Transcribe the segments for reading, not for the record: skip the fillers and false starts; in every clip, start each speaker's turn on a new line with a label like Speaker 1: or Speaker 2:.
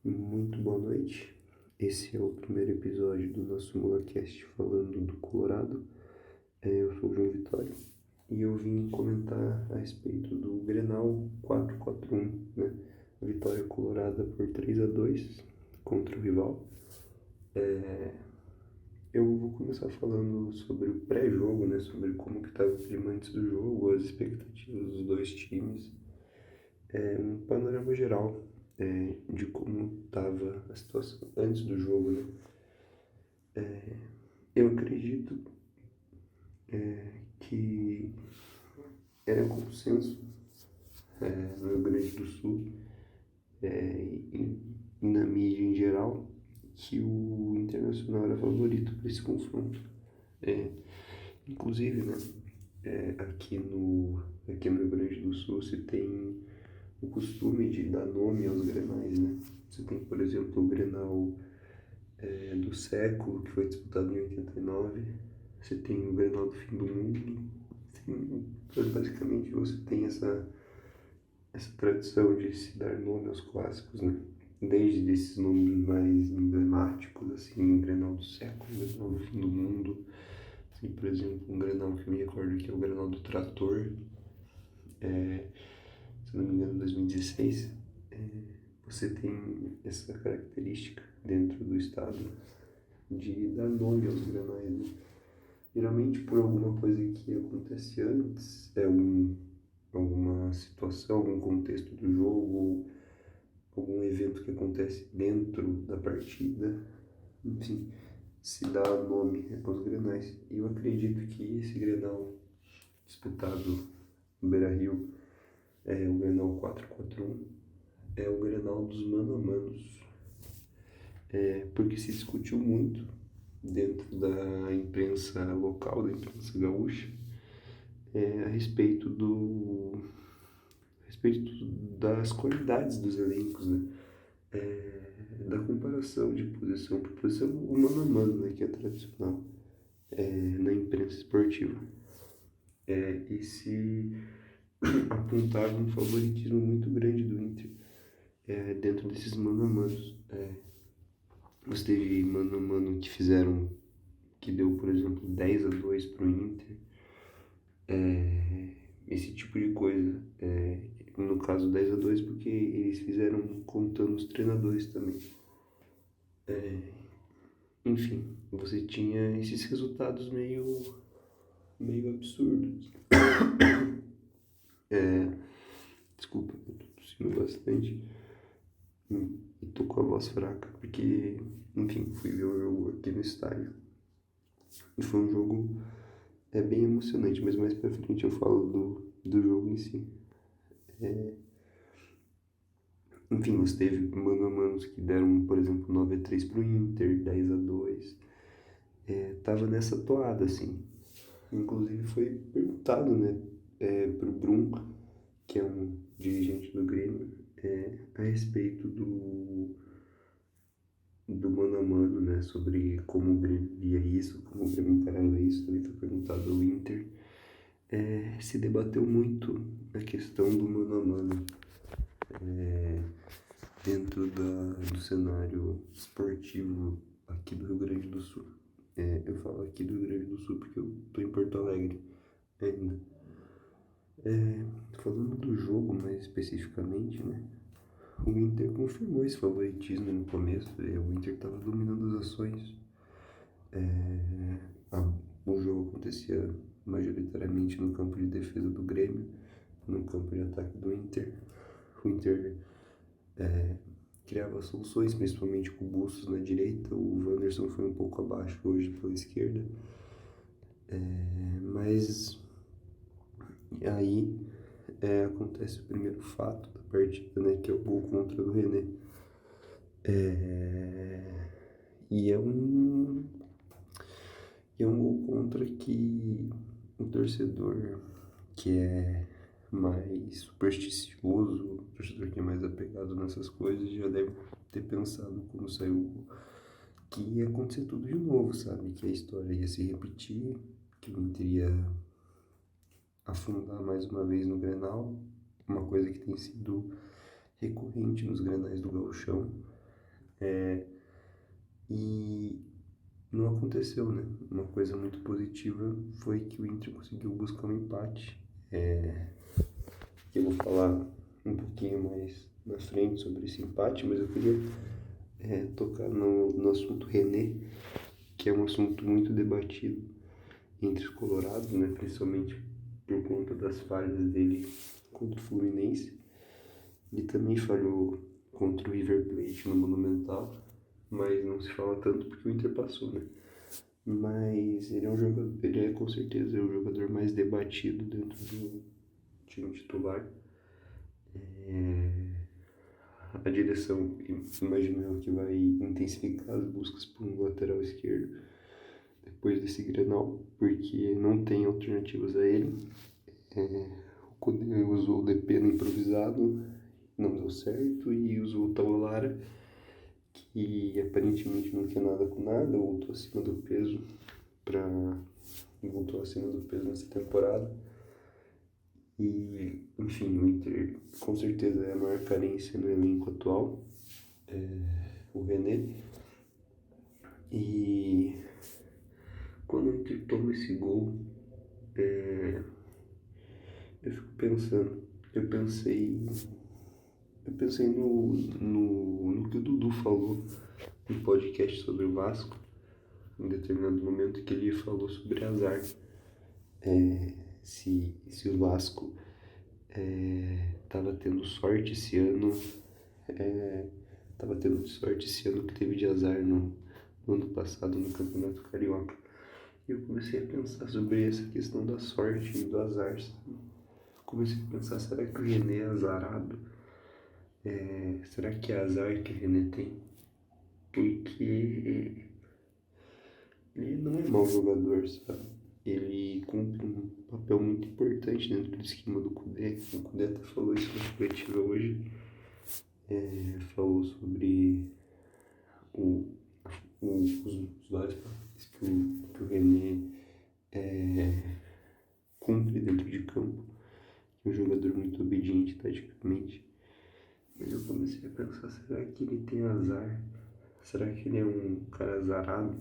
Speaker 1: Muito boa noite. Esse é o primeiro episódio do nosso MulaCast falando do Colorado. Eu sou o João Vitório e eu vim comentar a respeito do Grenal 4-4-1, né? Vitória colorada por 3-2 contra o rival. Eu vou começar falando sobre o pré-jogo, né? Sobre como que estava o clima antes do jogo, as expectativas dos dois times. Um panorama geral de como estava a situação antes do jogo, né? Eu acredito que era consenso no Rio Grande do Sul e na mídia em geral que o Internacional era favorito para esse confronto. Inclusive, né, aqui no Rio Grande do Sul se tem o costume de dar nome aos grenais, né? Você tem, por exemplo, o Grenal do século, que foi disputado em 89. Você tem o Grenal do fim do mundo. Basicamente, você tem essa tradição de se dar nome aos clássicos, né? Desde esses nomes mais emblemáticos, assim, o Grenal do século, o Grenal do fim do mundo. Assim, por exemplo, um Grenal que eu me recordo que é o Grenal do Trator, se não me engano, em 2016. Você tem essa característica dentro do estado de dar nome aos granais, né? Geralmente por alguma coisa que acontece antes, alguma situação, algum contexto do jogo, algum evento que acontece dentro da partida, enfim, se dá nome aos grenais. E eu acredito que esse grenal disputado no Beira-Rio é o Grenal 4-4-1, é o Grenal dos mano a manos, porque se discutiu muito dentro da imprensa local, da imprensa gaúcha, a respeito das qualidades dos elencos, né? Da comparação de posição por posição, o mano a mano, né, que é tradicional na imprensa esportiva. E se apontava um favoritismo muito grande do Inter dentro desses mano a manos. Você teve mano a mano que deu, por exemplo, 10-2 para o Inter. Esse tipo de coisa. No caso 10-2 porque eles fizeram contando os treinadores também. Enfim, você tinha esses resultados meio absurdos. Desculpa, eu tô tossindo bastante e tô com a voz fraca, porque, enfim, fui ver o jogo aqui no estádio. E foi um jogo bem emocionante, mas mais pra frente eu falo do jogo em si. Enfim, você teve mano a manos que deram, por exemplo, 9-3 pro Inter, 10-2. Tava nessa toada, assim. Inclusive foi perguntado, né, pro Brum, que é um dirigente do Grêmio, a respeito do mano a mano, né, sobre como o Grêmio via isso, como o Grêmio encarava isso. Também foi perguntado ao Inter. Se debateu muito a questão do mano a mano dentro do cenário esportivo aqui do Rio Grande do Sul. Eu falo aqui do Rio Grande do Sul porque eu tô em Porto Alegre ainda. Falando do jogo mais especificamente, né? O Inter confirmou esse favoritismo no começo. O Inter estava dominando as ações. O jogo acontecia majoritariamente no campo de defesa do Grêmio, no campo de ataque do Inter. O Inter criava soluções, principalmente com o Bustos na direita. O Wanderson foi um pouco abaixo hoje pela esquerda. Mas aí acontece o primeiro fato da partida, né, que é o gol contra do René. E é um gol contra que o torcedor que é mais supersticioso, o torcedor que é mais apegado nessas coisas, já deve ter pensado quando saiu o gol que ia acontecer tudo de novo, sabe? Que a história ia se repetir, que o Inter ia afundar mais uma vez no Grenal, uma coisa que tem sido recorrente nos Grenais do Gauchão. E não aconteceu, né? Uma coisa muito positiva foi que o Inter conseguiu buscar um empate. Que eu vou falar um pouquinho mais na frente sobre esse empate, mas eu queria tocar no assunto René, que é um assunto muito debatido entre os colorados, né? Principalmente por conta das falhas dele contra o Fluminense. Ele também falhou contra o River Plate no Monumental, mas não se fala tanto porque o Inter passou, né? Mas ele é um jogador, ele é com certeza o jogador mais debatido dentro do time titular. A direção, imagino eu, que vai intensificar as buscas por um lateral esquerdo depois desse Grenal, porque não tem alternativas a ele. O Cudê usou o DP no improvisado, não deu certo, e usou o Taulara, que aparentemente não quer nada com nada, voltou acima do peso nessa temporada. E, enfim, o Inter com certeza é a maior carência no elenco atual, o René. E quando o Inter toma esse gol, eu fico pensando, eu pensei no que o Dudu falou no podcast sobre o Vasco, em determinado momento que ele falou sobre azar. Se o Vasco estava tendo sorte esse ano, que teve de azar no ano passado no Campeonato Carioca. E eu comecei a pensar sobre essa questão da sorte e do azar, sabe? Comecei a pensar, será que o René é azarado? Será que é azar que o René tem? Porque ele não é mau jogador, sabe? Ele cumpre um papel muito importante dentro do esquema do Cudê. O Cudê até falou isso na coletiva hoje. Falou sobre os vários papéis que o René cumpre dentro de campo. É um jogador muito obediente taticamente. Mas eu comecei a pensar, será que ele tem azar? Será que ele é um cara azarado?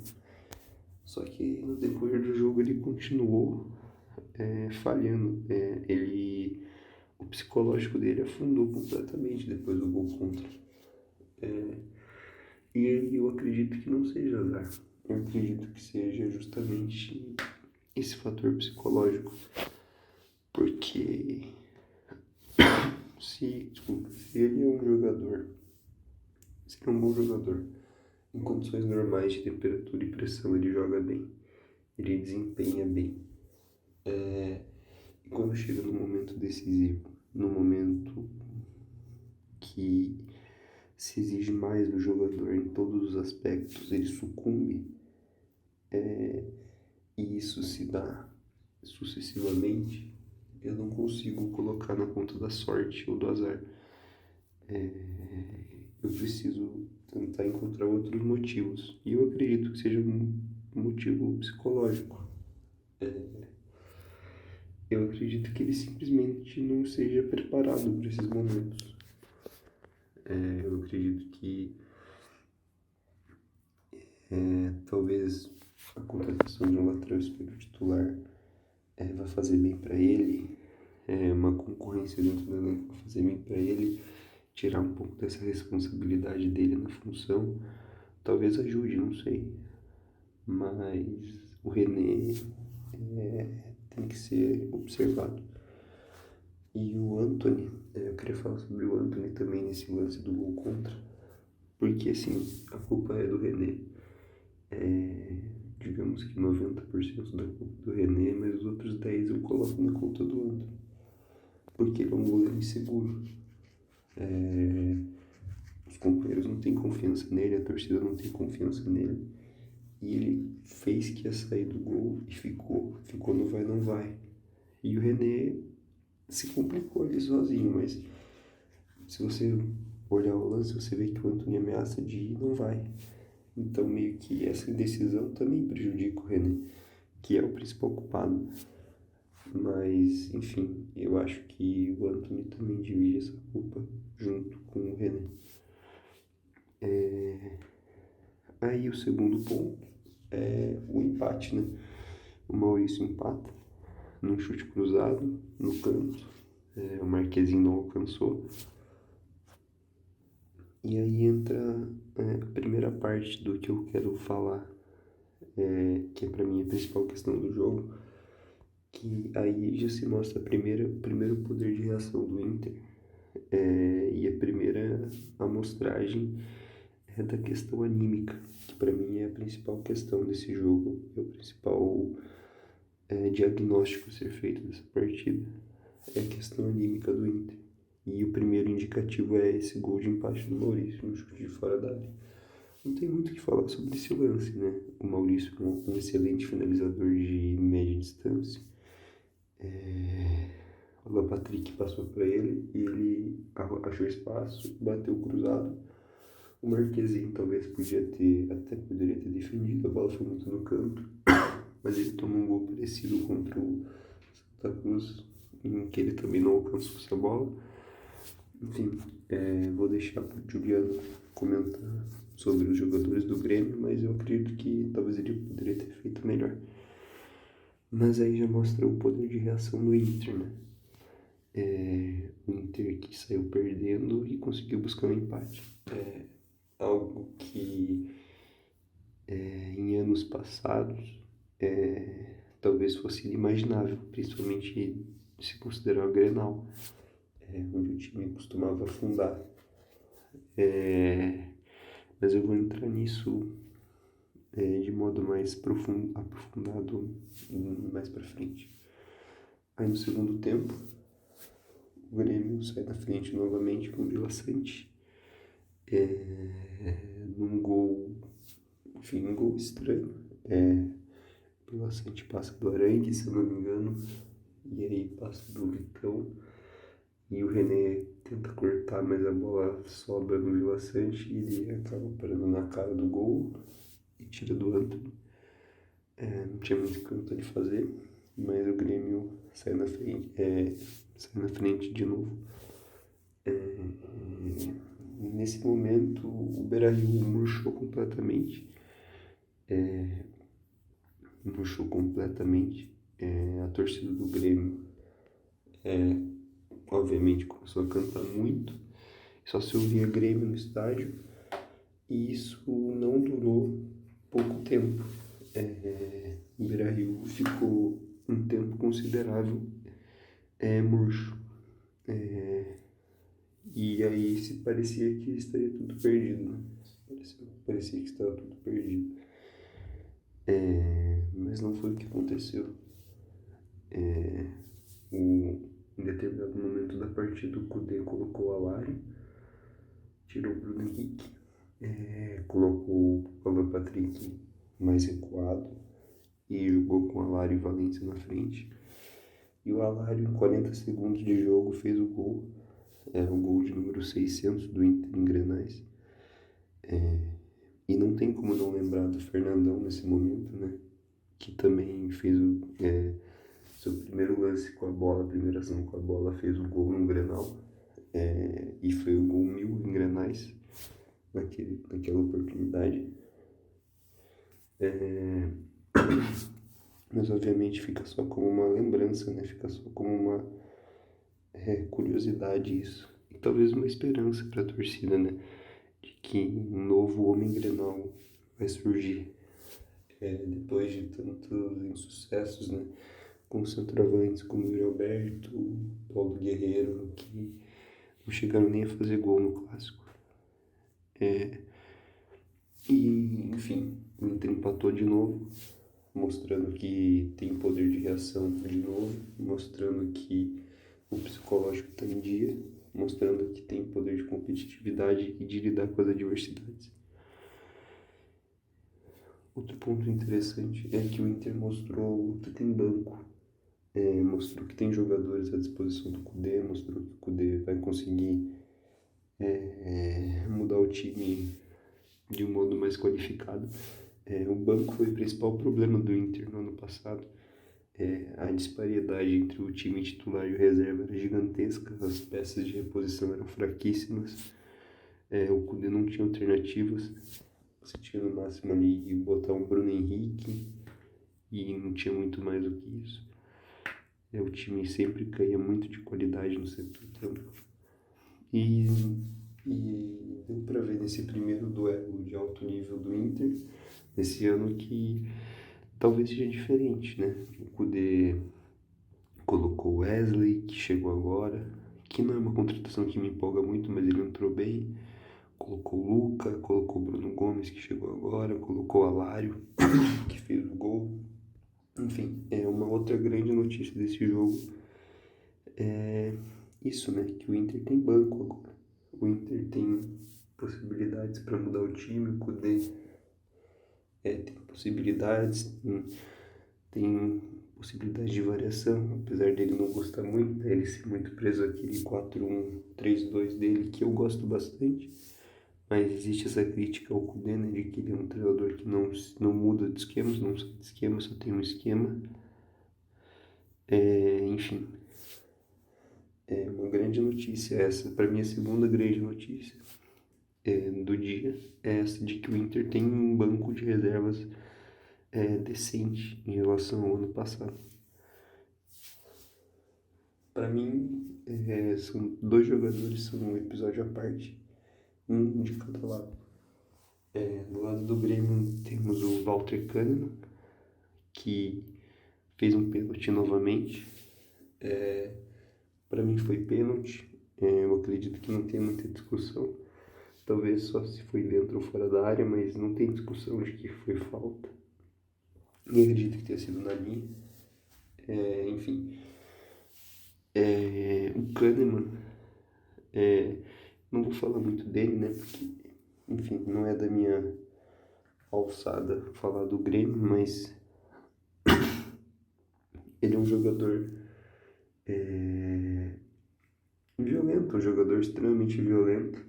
Speaker 1: Só que no decorrer do jogo ele continuou falhando. O psicológico dele afundou completamente depois do gol contra. E eu acredito que não seja azar. Eu acredito que seja justamente esse fator psicológico. Porque se ele é um jogador, se ele é um bom jogador, em condições normais de temperatura e pressão ele joga bem, ele desempenha bem. E quando chega no momento decisivo, no momento que se exige mais do jogador em todos os aspectos, ele sucumbe, e isso se dá sucessivamente, eu não consigo colocar na conta da sorte ou do azar. Eu preciso tentar encontrar outros motivos. E eu acredito que seja um motivo psicológico. Eu acredito que ele simplesmente não seja preparado para esses momentos. Eu acredito que talvez a contratação de um lateral esquerdo titular vai fazer bem para ele, uma concorrência dentro do elenco vai fazer bem para ele, tirar um pouco dessa responsabilidade dele na função, talvez ajude, não sei. Mas o René tem que ser observado. E o Antony, eu queria falar sobre o Antony também nesse lance do gol contra, porque assim, a culpa é do René. Digamos que 90% da culpa do René, mas os outros 10% eu coloco na conta do Antony, porque ele é um goleiro inseguro. Os companheiros não têm confiança nele, a torcida não tem confiança nele, e ele fez que ia sair do gol e ficou no vai não vai. E o René se complicou ali sozinho, mas se você olhar o lance, você vê que o Antony ameaça de ir e não vai. Então meio que essa indecisão também prejudica o René, que é o principal culpado. Mas, enfim, eu acho que o Antony também divide essa culpa junto com o René. Aí o segundo ponto é o empate, né? O Maurício empata num chute cruzado, no canto. O Marquezinho não alcançou. E aí entra a primeira parte do que eu quero falar, que é pra mim a principal questão do jogo, que aí já se mostra o primeiro poder de reação do Inter, e a primeira amostragem é da questão anímica, que pra mim é a principal questão desse jogo, é o principal diagnóstico a ser feito dessa partida, é a questão anímica do Inter. E o primeiro indicativo é esse gol de empate do Maurício, no chute de fora da área. Não tem muito o que falar sobre esse lance, né? O Maurício é um excelente finalizador de média distância. O Alan Patrick passou para ele e ele achou espaço, bateu cruzado. O Marquezinho talvez poderia ter defendido, a bola foi muito no canto, mas ele tomou um gol parecido contra o Santa Cruz, em que ele também não alcançou essa bola. Enfim, vou deixar para o Juliano comentar sobre os jogadores do Grêmio, mas eu acredito que talvez ele poderia ter feito melhor. Mas aí já mostra o poder de reação do Inter, né? O Inter que saiu perdendo e conseguiu buscar um empate. Algo que em anos passados talvez fosse inimaginável, principalmente se considerar o Grenal, onde o time costumava afundar. Mas eu vou entrar nisso de modo mais aprofundado mais pra frente. Aí no segundo tempo, o Grêmio sai da frente novamente com o Vila Sante, num gol, enfim, um gol estranho. O Vila Sante passa do Arangue, se eu não me engano, e aí passa do Vitão, e o René tenta cortar, mas a bola sobra no Vila Sante e ele acaba parando na cara do gol e tira do Antony. Não tinha muito o que o Antony fazer, mas o Grêmio sai na frente de novo. Nesse momento, o Beira-Rio murchou completamente. A torcida do Grêmio, obviamente, começou a cantar muito. Só se ouvia Grêmio no estádio. E isso não durou pouco tempo. O Beira-Rio ficou um tempo considerável murcho. E aí se parecia que estaria tudo perdido, né? Parecia que estava tudo perdido. Mas não foi o que aconteceu. Em determinado momento da partida, o Kudê colocou o Alário, tirou o Bruno Henrique, colocou o Alan Patrick mais recuado e jogou com o Alário e Valência na frente. E o Alário, em 40 segundos de jogo, fez o gol. O gol de número 600 do Inter em Grenais. E não tem como não lembrar do Fernandão nesse momento, né? Que também fez seu primeiro lance com a bola, a primeira ação com a bola, fez o gol no Grenal. E foi o gol 1000 em Grenais naquela oportunidade. Mas obviamente fica só como uma lembrança, né? Fica só como uma curiosidade isso. E talvez uma esperança para a torcida, né? De que um novo homem Grenal vai surgir. Depois de tantos insucessos, né? Com centroavantes como o Gilberto, Paulo Guerreiro, que não chegaram nem a fazer gol no Clássico. E, enfim, o Inter empatou de novo, mostrando que tem poder de reação de novo, mostrando que o psicológico está em dia, mostrando que tem poder de competitividade e de lidar com as adversidades. Outro ponto interessante é que o Inter mostrou que tem banco, mostrou que tem jogadores à disposição do Kudê, mostrou que o Kudê vai conseguir mudar o time de um modo mais qualificado. O banco foi o principal problema do Inter no ano passado. A disparidade entre o time titular e o reserva era gigantesca, as peças de reposição eram fraquíssimas, o Kudê não tinha alternativas, você tinha no máximo ali botar um Bruno Henrique e não tinha muito mais do que isso. O time sempre caía muito de qualidade no setor campo. E deu para ver nesse primeiro duelo de alto nível do Inter, nesse ano, que talvez seja diferente, né? O Kudê colocou o Wesley, que chegou agora, que não é uma contratação que me empolga muito, mas ele entrou bem. Colocou o Luca, colocou o Bruno Gomes, que chegou agora, colocou o Alário, que fez o gol. Enfim, uma outra grande notícia desse jogo é isso, né? Que o Inter tem banco agora. O Inter tem possibilidades para mudar o time, o Kudê tem possibilidades, tem possibilidade de variação, apesar dele não gostar muito, né? Ele ser muito preso àquele 4-1-3-2 dele, que eu gosto bastante. Mas existe essa crítica ao Kudê, né, de que ele é um treinador que não muda de esquemas, não sai de esquema, só tem um esquema. Enfim, é uma grande notícia essa. Para mim, a segunda grande notícia do dia é essa de que o Inter tem um banco de reservas decente em relação ao ano passado. Para mim, são dois jogadores, são um episódio à parte, um de cada lado. Do lado do Grêmio temos o Walter Kahneman, que fez um pênalti novamente. Para mim foi pênalti. Eu acredito que não tem muita discussão. Talvez só se foi dentro ou fora da área, mas não tem discussão de que foi falta. E acredito que tenha sido na linha. Enfim. O Kahneman, não vou falar muito dele, né? Porque, enfim, não é da minha alçada falar do Grêmio, mas ele é um jogador violento, um jogador extremamente violento.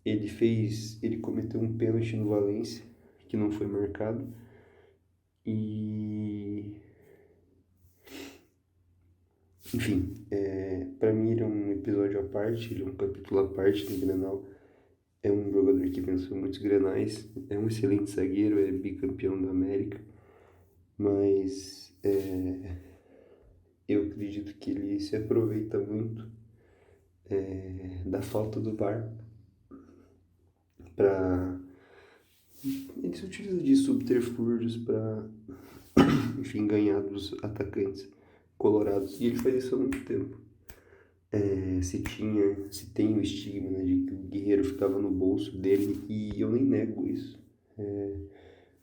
Speaker 1: Ele cometeu um pênalti no Valência, que não foi marcado. E enfim, para mim ele é um episódio à parte, ele é um capítulo à parte no Grenal. É um jogador que venceu muitos Grenais, é um excelente zagueiro, é bicampeão da América, mas eu acredito que ele se aproveita muito da falta do VAR para... Ele se utiliza de subterfúgios para, enfim, ganhar dos atacantes colorados, e ele faz isso há muito tempo. Se tem o estigma, né, de que o Guerreiro ficava no bolso dele, e eu nem nego isso.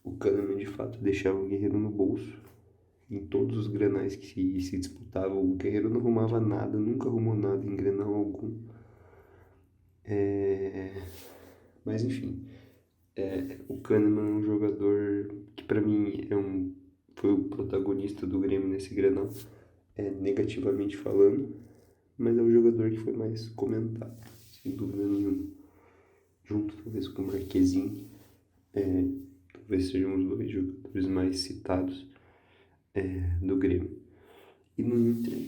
Speaker 1: O Kahneman de fato deixava o Guerreiro no bolso em todos os Grenais que se disputavam. O Guerreiro não arrumava nada, nunca arrumou nada em Grenal algum. Mas enfim, o Kahneman é um jogador que para mim foi o protagonista do Grêmio nesse Grenal, negativamente falando, mas é o jogador que foi mais comentado, sem dúvida nenhuma, junto talvez com o Marquezinho. Talvez sejam os dois jogadores mais citados do Grêmio. E no Inter,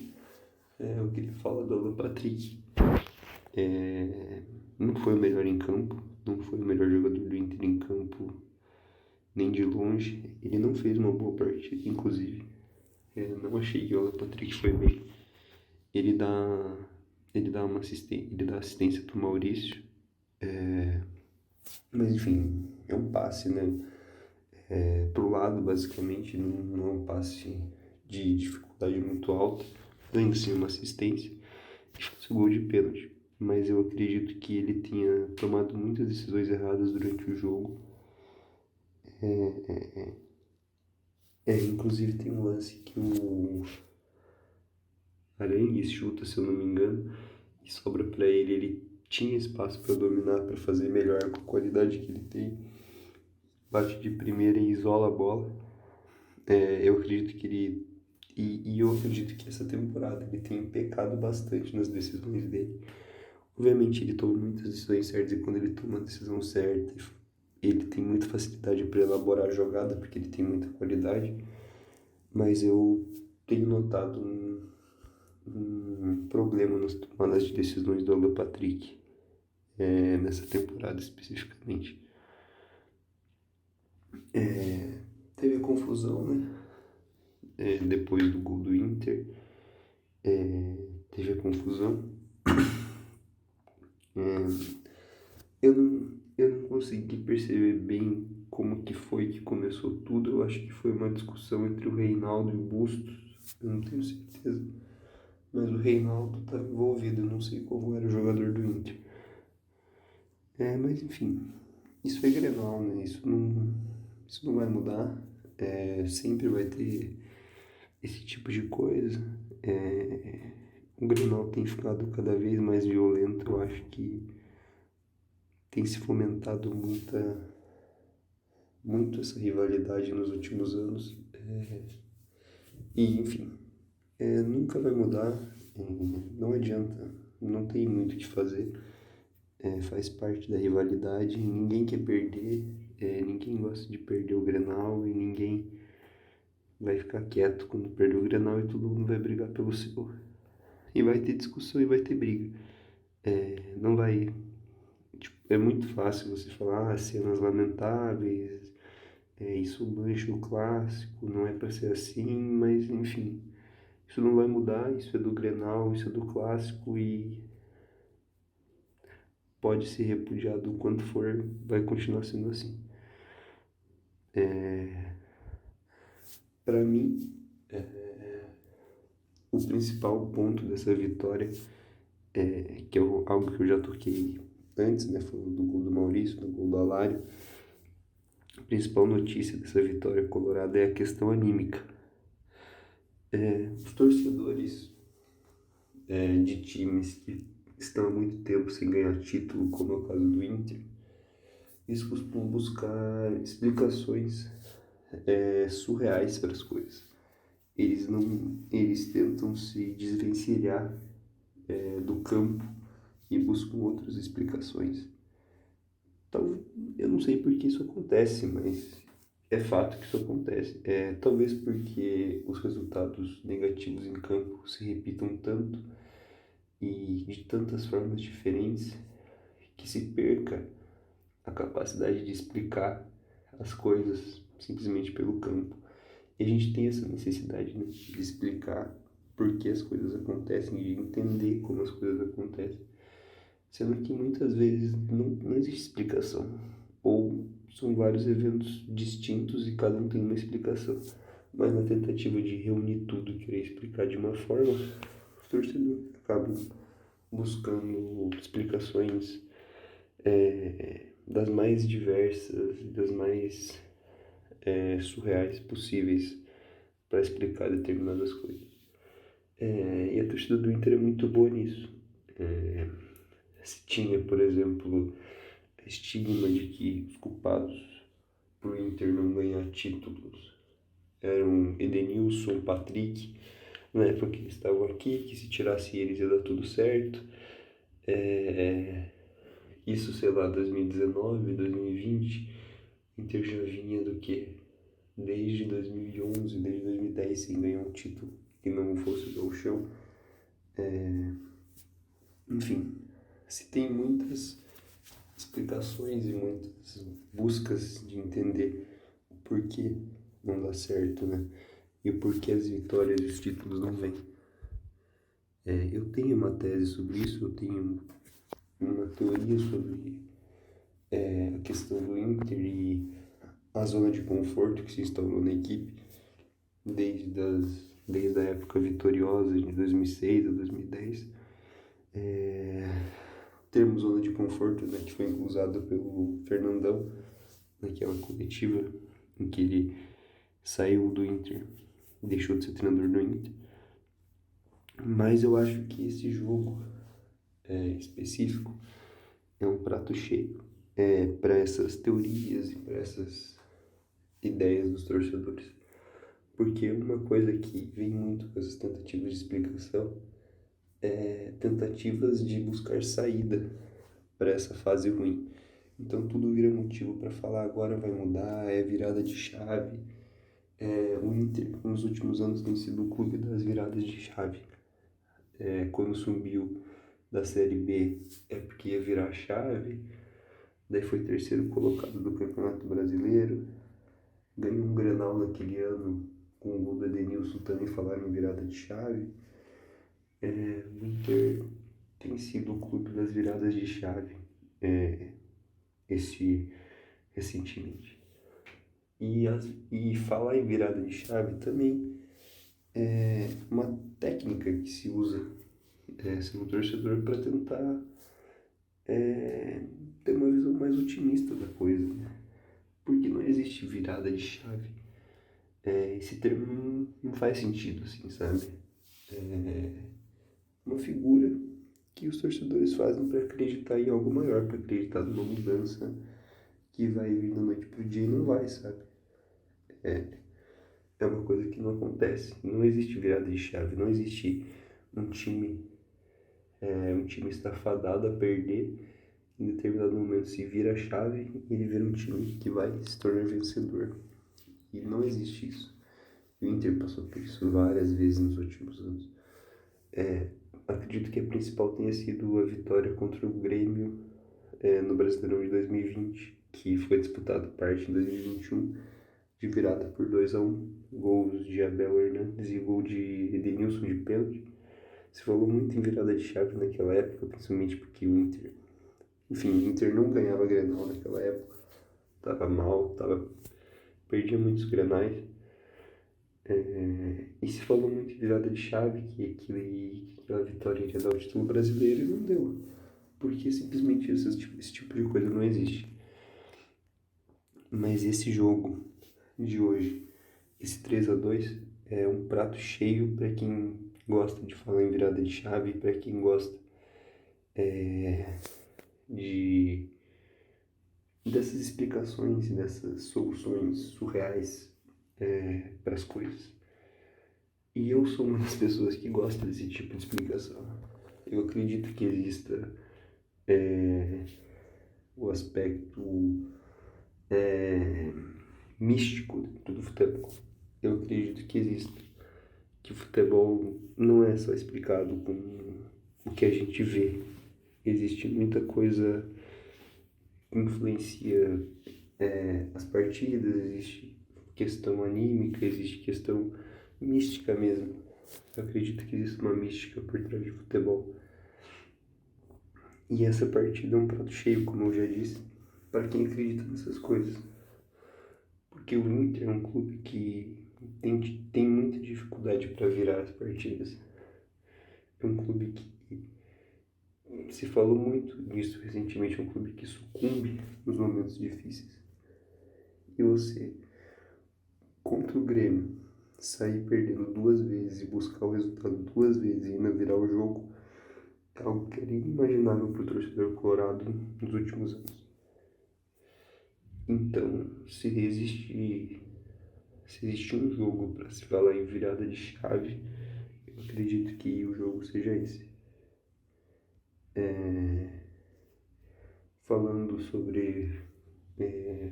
Speaker 1: eu queria falar do Alan Patrick. Não foi o melhor em campo, não foi o melhor jogador do Inter em campo, nem de longe. Ele não fez uma boa partida, inclusive. Não achei que o Alan Patrick foi bem. Ele dá assistência pro Maurício. Mas enfim, é um passe, né? Pro lado, basicamente, não é um passe de dificuldade muito alta. Ainda assim, uma assistência. E faz o gol de pênalti. Mas eu acredito que ele tenha tomado muitas decisões erradas durante o jogo. Inclusive tem um lance que o Arangues chuta, se eu não me engano, e sobra para ele. Ele tinha espaço para dominar, para fazer melhor com a qualidade que ele tem. Bate de primeira e isola a bola. Eu acredito que ele... E eu acredito que essa temporada ele tem pecado bastante nas decisões dele. Obviamente ele toma muitas decisões certas, e quando ele toma a decisão certa, ele tem muita facilidade para elaborar a jogada, porque ele tem muita qualidade. Mas eu tenho notado um problema nas tomadas de decisões do Alan Patrick. nessa temporada especificamente. Teve a confusão, né? Depois do gol do Inter, teve a confusão. Eu não consegui perceber bem como que foi que começou tudo. Eu acho que foi uma discussão entre o Reinaldo e o Bustos, eu não tenho certeza. Mas o Reinaldo estava envolvido, eu não sei como era o jogador do Inter. Mas enfim, isso é Grenal, né? Isso não vai mudar. Sempre vai ter esse tipo de coisa. O Grenal tem ficado cada vez mais violento. Eu acho que tem se fomentado muito essa rivalidade nos últimos anos. E, enfim, nunca vai mudar. Não adianta, não tem muito o que fazer. Faz parte da rivalidade. Ninguém quer perder. Ninguém gosta de perder o Grenal e ninguém vai ficar quieto quando perder o Grenal e todo mundo vai brigar pelo seu. E vai ter discussão e vai ter briga. Não vai. Tipo, é muito fácil você falar cenas lamentáveis, isso mancha o clássico, não é pra ser assim, mas enfim. Isso não vai mudar, isso é do Grenal, isso é do clássico e pode ser repudiado o quanto for, vai continuar sendo assim. Para mim, o principal ponto dessa vitória, que é algo que eu já toquei antes, né, falando do gol do Maurício, do gol do Alário, a principal notícia dessa vitória colorada é a questão anímica. Os torcedores de times que estão há muito tempo sem ganhar título, como é o caso do Inter, eles costumam buscar explicações surreais para as coisas. Eles tentam se desvencilhar do campo e buscam outras explicações. Então, eu não sei por que isso acontece, mas é fato que isso acontece. Talvez porque os resultados negativos em campo se repitam tanto e de tantas formas diferentes que se perca a capacidade de explicar as coisas simplesmente pelo campo. E a gente tem essa necessidade, né, de explicar por que as coisas acontecem, de entender como as coisas acontecem. Sendo que muitas vezes não existe explicação. Ou são vários eventos distintos e cada um tem uma explicação. Mas na tentativa de reunir tudo e querer explicar de uma forma, os torcedores acabam buscando explicações das mais diversas e das mais surreais possíveis para explicar determinadas coisas. E a torcida do Inter é muito boa nisso. Se tinha, por exemplo, a estigma de que os culpados por Inter não ganhar títulos eram Edenilson, Patrick, na época que eles estavam aqui, que se tirasse eles ia dar tudo certo. Isso, sei lá, 2019, 2020, Inter já vinha do quê? Desde 2011, desde 2010 sem ganhar um título que não fosse o Gauchão. Enfim, se tem muitas explicações e muitas buscas de entender o porquê não dá certo, né? E o porquê as vitórias e os títulos não vêm. Eu tenho uma tese sobre isso, eu tenho uma teoria sobre a questão do Inter e a zona de conforto que se instaurou na equipe desde a época vitoriosa de 2006 a 2010. O termo zona de conforto, né, que foi usado pelo Fernandão naquela coletiva em que ele saiu do Inter, deixou de ser treinador do Inter. Mas eu acho que esse jogo específico é um prato cheio para essas teorias e para essas ideias dos torcedores. Porque uma coisa que vem muito com essas tentativas de explicação é tentativas de buscar saída para essa fase ruim. Então tudo vira motivo para falar agora vai mudar, é virada de chave. O Inter nos últimos anos tem sido o clube das viradas de chave. Quando subiu da Série B é porque ia virar a chave, daí foi terceiro colocado do Campeonato Brasileiro, ganhou um Grenal naquele ano, com o gol do Edenilson também falaram em virada de chave. O Inter tem sido o clube das viradas de chave recentemente. E falar em virada de chave também é uma técnica que se usa sendo torcedor para tentar ter uma visão mais otimista da coisa, né? Porque não existe virada de chave. Esse termo não faz sentido, assim, sabe? Uma figura que os torcedores fazem para acreditar em algo maior, para acreditar numa mudança que vai vir da noite pro dia e não vai, sabe? É uma coisa que não acontece. Não existe virada de chave, não existe um time está fadado a perder, em determinado momento se vira a chave e ele vira um time que vai se tornar vencedor. E não existe isso. O Inter passou por isso várias vezes nos últimos anos. Acredito que a principal tenha sido a vitória contra o Grêmio no Brasileirão de 2020, que foi disputado parte em 2021, de virada por 2-1, gols de Abel Hernandes e gol de Edenilson de pênalti. Se falou muito em virada de chave naquela época, principalmente porque o Inter não ganhava Grenal naquela época, tava mal, perdia muitos Grenais. E se falou muito em virada de chave, que aquela vitória iria dar o título brasileiro e não deu. Porque simplesmente esse tipo de coisa não existe. Mas esse jogo de hoje, esse 3-2, é um prato cheio para quem gosta de falar em virada de chave, para quem gosta dessas explicações, dessas soluções surreais para as coisas. E eu sou uma das pessoas que gosta desse tipo de explicação. Eu acredito que exista o aspecto místico dentro do futebol. Eu acredito que exista. Que o futebol não é só explicado com o que a gente vê. Existe muita coisa que influencia as partidas, existe questão anímica, existe questão mística mesmo. Eu acredito que existe uma mística por trás do futebol. E essa partida é um prato cheio, como eu já disse, para quem acredita nessas coisas. Porque o Inter é um clube que tem muita dificuldade para virar as partidas. É um clube que se falou muito nisso recentemente, é um clube que sucumbe nos momentos difíceis. E você, contra o Grêmio, sair perdendo 2 vezes e buscar o resultado 2 vezes e ainda virar o jogo, é algo que era inimaginável para o torcedor colorado nos últimos anos. Então, se existe um jogo para se falar em virada de chave, eu acredito que o jogo seja esse. Falando sobre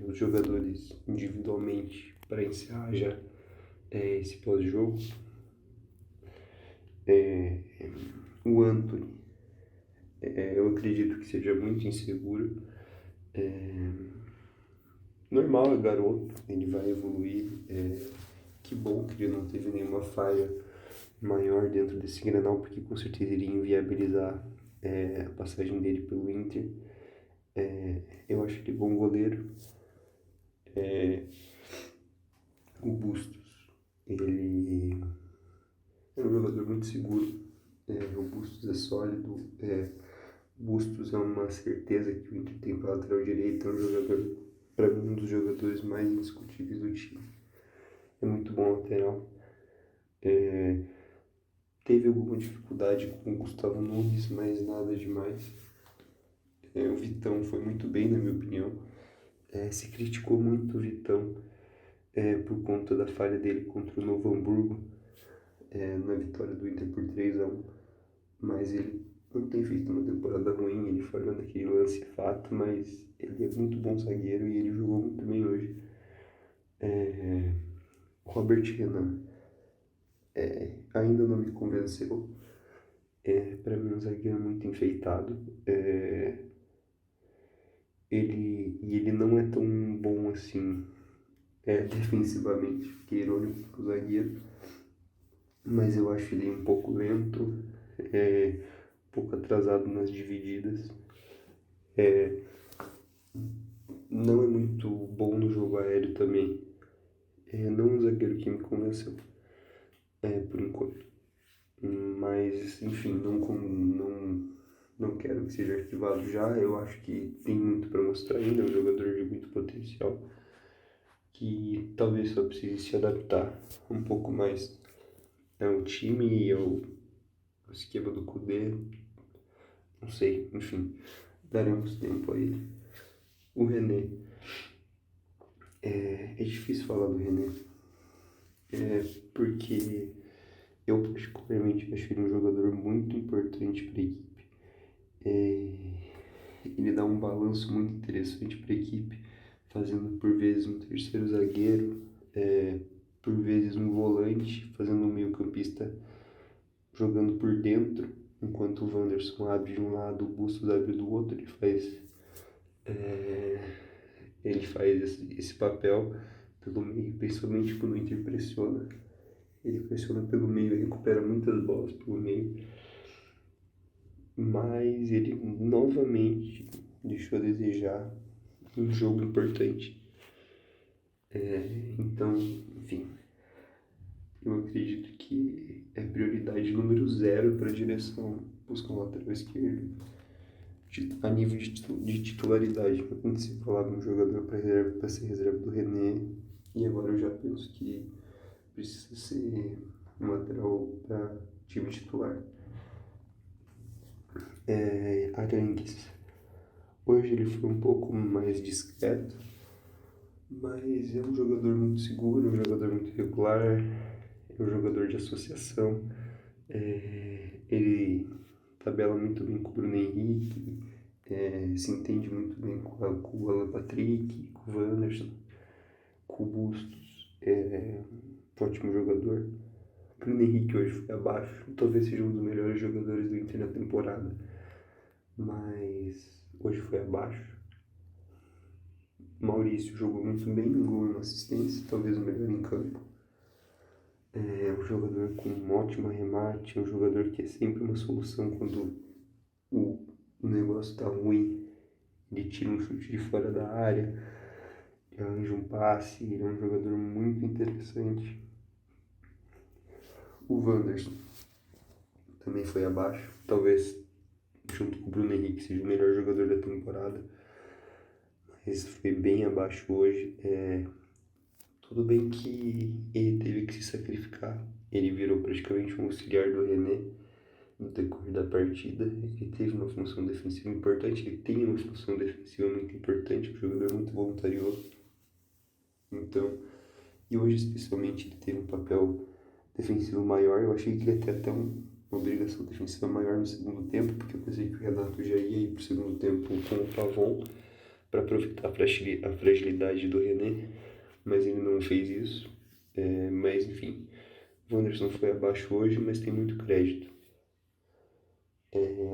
Speaker 1: os jogadores individualmente, para encerrar já esse pós-jogo, o Antony, eu acredito que seja muito inseguro. Normal, é garoto, ele vai evoluir. Que bom que ele não teve nenhuma falha maior dentro desse Grenal, porque com certeza iria inviabilizar a passagem dele pelo Inter. Eu acho ele bom goleiro. O Bustos, ele é um jogador muito seguro. O Bustos é sólido. Bustos é uma certeza que o Inter tem para lateral direito. É um jogador, para mim, um dos jogadores mais indiscutíveis do time. É muito bom lateral. Teve alguma dificuldade com o Gustavo Nunes, mas nada demais. O Vitão foi muito bem, na minha opinião. Se criticou muito o Vitão por conta da falha dele contra o Novo Hamburgo na vitória do Inter por 3-1. Mas ele não tem feito uma temporada ruim, ele falhou naquele lance fato, mas ele é muito bom zagueiro e ele jogou muito bem hoje. Robert Renan ainda não me convenceu. Para mim, um zagueiro muito enfeitado. Ele não é tão bom assim defensivamente, que é irônico pro zagueiro, mas eu acho ele um pouco lento, um pouco atrasado nas divididas. Não é muito bom no jogo aéreo também. Não é um zagueiro que me convenceu, por enquanto. Mas, enfim, não quero que seja arquivado já. Eu acho que tem muito para mostrar ainda. É um jogador de muito potencial que talvez só precise se adaptar um pouco mais ao time e ao esquema do Kudê. Não sei, enfim, daremos tempo a ele. O René. É difícil falar do René. Porque eu particularmente acho ele um jogador muito importante para a equipe. Ele dá um balanço muito interessante para a equipe, fazendo por vezes um terceiro zagueiro, por vezes um volante, fazendo um meio-campista jogando por dentro, enquanto o Wanderson abre de um lado, o Bustos abre do outro. Ele faz esse papel pelo meio, principalmente quando o Inter pressiona. Ele pressiona pelo meio, recupera muitas bolas pelo meio, mas ele novamente deixou a desejar um jogo importante. Então, enfim, eu acredito que é prioridade número 0 para a direção buscar um lateral esquerdo a nível de titularidade. Antes se falava um jogador para ser reserva do René, e agora eu já penso que precisa ser um lateral para time titular. Arangues. Hoje ele foi um pouco mais discreto, mas é um jogador muito seguro, um jogador muito regular, é um jogador de associação. Ele tabela muito bem com o Bruno Henrique, se entende muito bem com o Alan Patrick, com o Wanderson, com o Bustos. Um ótimo jogador. O Bruno Henrique hoje foi abaixo, talvez seja um dos melhores jogadores do Inter na temporada, mas hoje foi abaixo. Maurício jogou muito bem, um gol e uma assistência, talvez o melhor em campo. É um jogador com um ótimo arremate, um jogador que é sempre uma solução quando o negócio está ruim. Ele tira um chute de fora da área, arranja um passe, ele é um jogador muito interessante. O Wanderson também foi abaixo, talvez junto com o Bruno Henrique seja o melhor jogador da temporada, mas foi bem abaixo hoje. Tudo bem que ele teve que se sacrificar, ele virou praticamente um auxiliar do René no decorrer da partida. Ele teve uma função defensiva importante, ele tem uma função defensiva muito importante, um jogador muito voluntarioso. Então, e hoje especialmente ele teve um papel defensivo maior. Eu achei que ele ia ter até uma obrigação defensiva maior no segundo tempo, porque eu pensei que o Renato já ia ir para o segundo tempo com o Pavon para aproveitar a fragilidade do René, mas ele não fez isso. Mas enfim, o Wanderson foi abaixo hoje, mas tem muito crédito.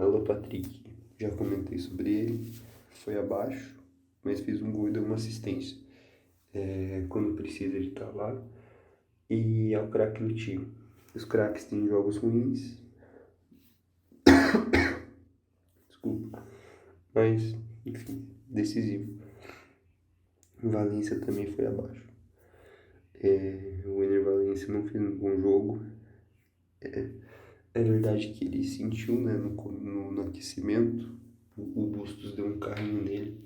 Speaker 1: Alan Patrick, já comentei sobre ele, foi abaixo, mas fez um gol e deu uma assistência. Quando precisa ele tá lá, e é o craque do time. Os craques têm jogos ruins, desculpa, mas enfim, decisivo. Valência também foi abaixo. O Ener Valencia não fez um bom jogo. É verdade que ele sentiu, né, no aquecimento, o Bustos deu um carrinho nele,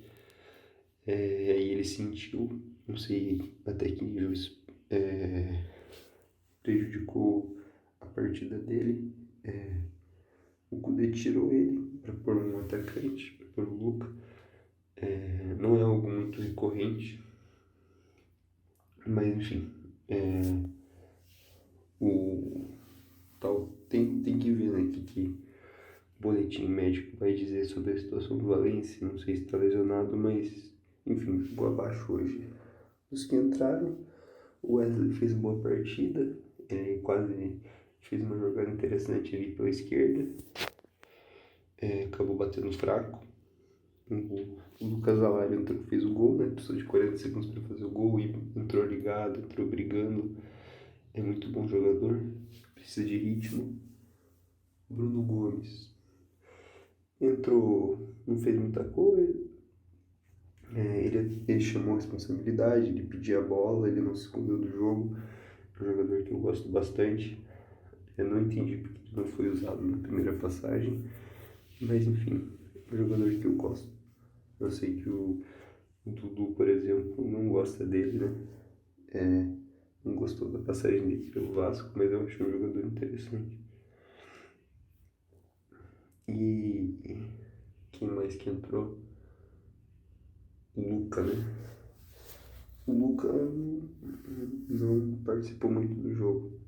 Speaker 1: aí ele sentiu, não sei até que nível isso prejudicou a partida dele. O Kudê tirou ele para pôr um atacante, para pôr o Luca. Não é algo muito recorrente, mas enfim, tem que ver, né, que o boletim médico vai dizer sobre a situação do Valencia. Não sei se está lesionado, mas enfim, ficou abaixo hoje. Os que entraram, o Wesley fez boa partida, ele quase fez uma jogada interessante ali pela esquerda, acabou batendo fraco. O Lucas Alario fez o gol, né? Precisou de 40 segundos para fazer o gol e entrou ligado, entrou brigando. É muito bom jogador, precisa de ritmo. Bruno Gomes entrou, não fez muita coisa. Ele chamou a responsabilidade, ele pedia a bola, ele não se escondeu do jogo. É um jogador que eu gosto bastante. Eu não entendi porque ele não foi usado na primeira passagem, mas enfim, é um jogador que eu gosto. Eu sei que o Dudu, por exemplo, não gosta dele, né? Não gostou da passagem dele pelo Vasco, mas eu acho um jogador interessante. E quem mais que entrou? O Luca, né? O Luca não participou muito do jogo.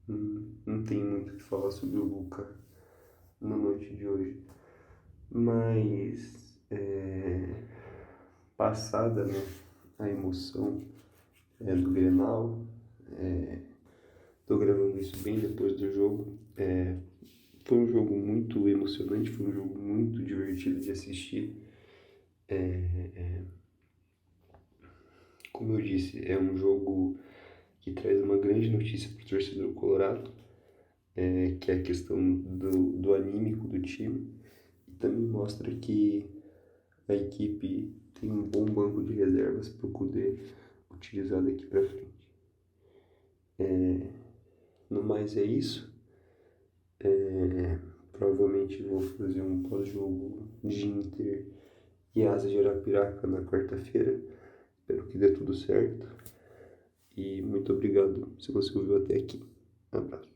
Speaker 1: Não tem muito o que falar sobre o Luca na noite de hoje. Mas, passada, né, a emoção do Grenal, tô gravando isso bem depois do jogo. Foi um jogo muito emocionante, foi um jogo muito divertido de assistir. Como eu disse, é um jogo que traz uma grande notícia para o torcedor colorado, que é a questão do anímico do time, e também mostra que a equipe tem um bom banco de reservas para poder utilizar daqui para frente. No mais é isso. Provavelmente vou fazer um pós-jogo de Inter e Asa de Arapiraca na quarta-feira. Espero que dê tudo certo. E muito obrigado se você ouviu até aqui. Um abraço.